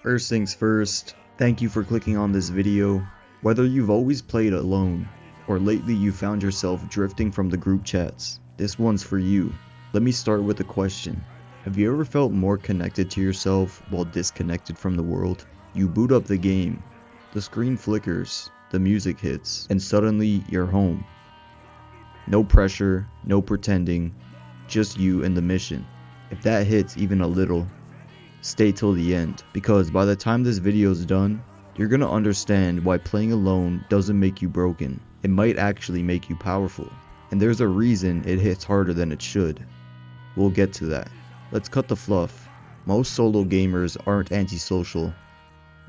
First things first, thank you for clicking on this video. Whether you've always played alone, or lately you found yourself drifting from the group chats, this one's for you. Let me start with a question. Have you ever felt more connected to yourself while disconnected from the world? You boot up the game, the screen flickers, the music hits, and suddenly you're home. No pressure, no pretending, just you and the mission. If that hits even a little, stay till the end, because by the time this video is done, you're gonna understand why playing alone doesn't make you broken. It might actually make you powerful, and there's a reason it hits harder than it should. We'll get to that. Let's cut the fluff. Most solo gamers aren't antisocial.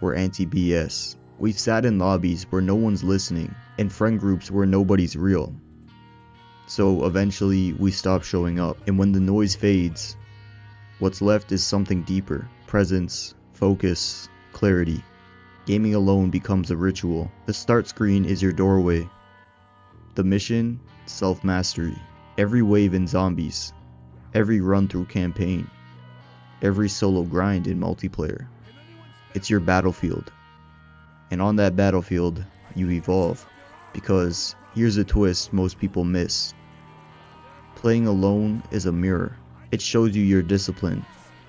We're anti-BS. We've sat in lobbies where no one's listening, and friend groups where nobody's real. So eventually we stop showing up, and when the noise fades, what's left is something deeper: presence, focus, clarity. Gaming alone becomes a ritual. The start screen is your doorway. The mission, self-mastery. Every wave in zombies. Every run-through campaign. Every solo grind in multiplayer. It's your battlefield. And on that battlefield, you evolve. Because here's a twist most people miss. Playing alone is a mirror. It shows you your discipline,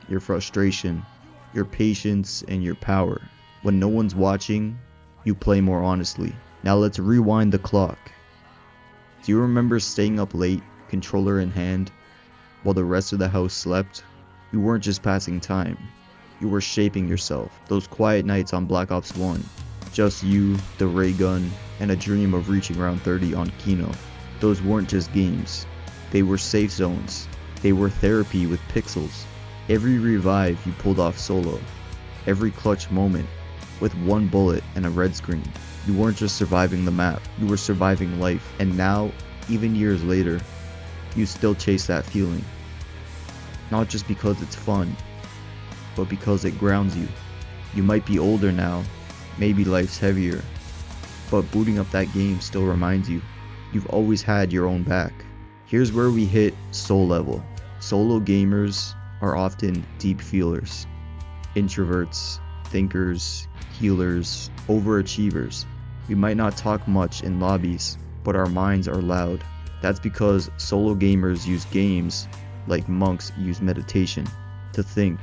your frustration, your patience, and your power. When no one's watching, you play more honestly. Now let's rewind the clock. Do you remember staying up late, controller in hand, while the rest of the house slept? You weren't just passing time. You were shaping yourself. Those quiet nights on Black Ops 1. Just you, the ray gun, and a dream of reaching round 30 on Kino. Those weren't just games. They were safe zones. They were therapy with pixels. Every revive you pulled off solo. Every clutch moment with one bullet and a red screen. You weren't just surviving the map, you were surviving life. And now, even years later, you still chase that feeling. Not just because it's fun, but because it grounds you. You might be older now, maybe life's heavier, but booting up that game still reminds you, you've always had your own back. Here's where we hit soul level. Solo gamers are often deep feelers, introverts, thinkers, healers, overachievers. We might not talk much in lobbies, but our minds are loud. That's because solo gamers use games like monks use meditation, to think,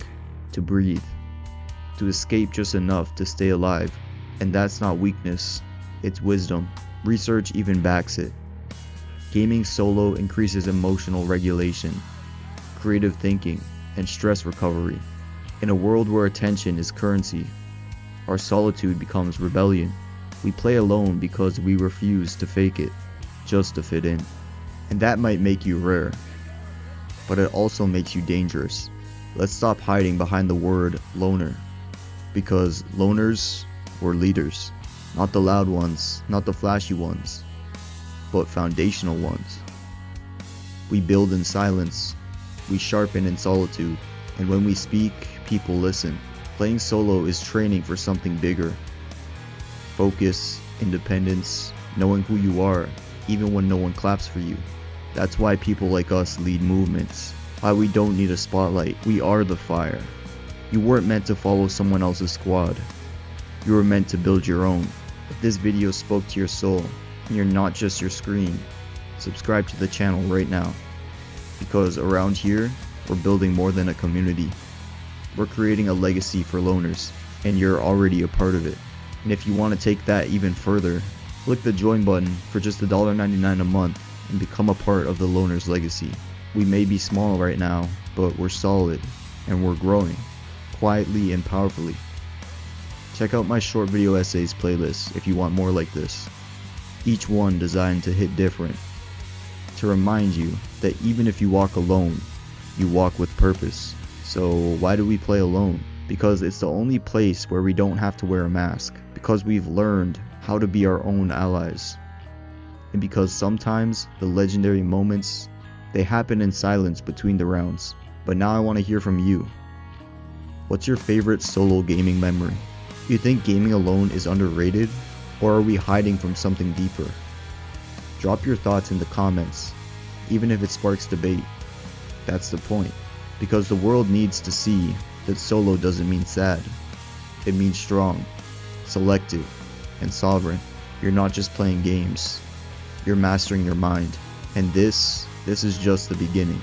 to breathe, to escape just enough to stay alive. And that's not weakness, it's wisdom. Research even backs it. Gaming solo increases emotional regulation, creative thinking, and stress recovery. In a world where attention is currency, our solitude becomes rebellion. We play alone because we refuse to fake it, just to fit in. And that might make you rare, but it also makes you dangerous. Let's stop hiding behind the word loner, because loners were leaders. Not the loud ones, not the flashy ones, but foundational ones. We build in silence, we sharpen in solitude, and when we speak, people listen. Playing solo is training for something bigger. Focus, independence, knowing who you are, even when no one claps for you. That's why people like us lead movements. Why we don't need a spotlight. We are the fire. You weren't meant to follow someone else's squad. You were meant to build your own. If this video spoke to your soul, and you're not just your screen, subscribe to the channel right now. Because around here, we're building more than a community. We're creating a legacy for loners, and you're already a part of it. And if you want to take that even further, click the join button for just $1.99 a month and become a part of the loners legacy. We may be small right now, but we're solid, and we're growing, quietly and powerfully. Check out my short video essays playlist if you want more like this. Each one designed to hit different. To remind you that even if you walk alone, you walk with purpose. So why do we play alone? Because it's the only place where we don't have to wear a mask. Because we've learned how to be our own allies. And because sometimes the legendary moments, they happen in silence between the rounds. But now I want to hear from you. What's your favorite solo gaming memory? Do you think gaming alone is underrated? Or are we hiding from something deeper? Drop your thoughts in the comments, even if it sparks debate. That's the point. Because the world needs to see that solo doesn't mean sad. It means strong, selective, and sovereign. You're not just playing games, you're mastering your mind. And this is just the beginning.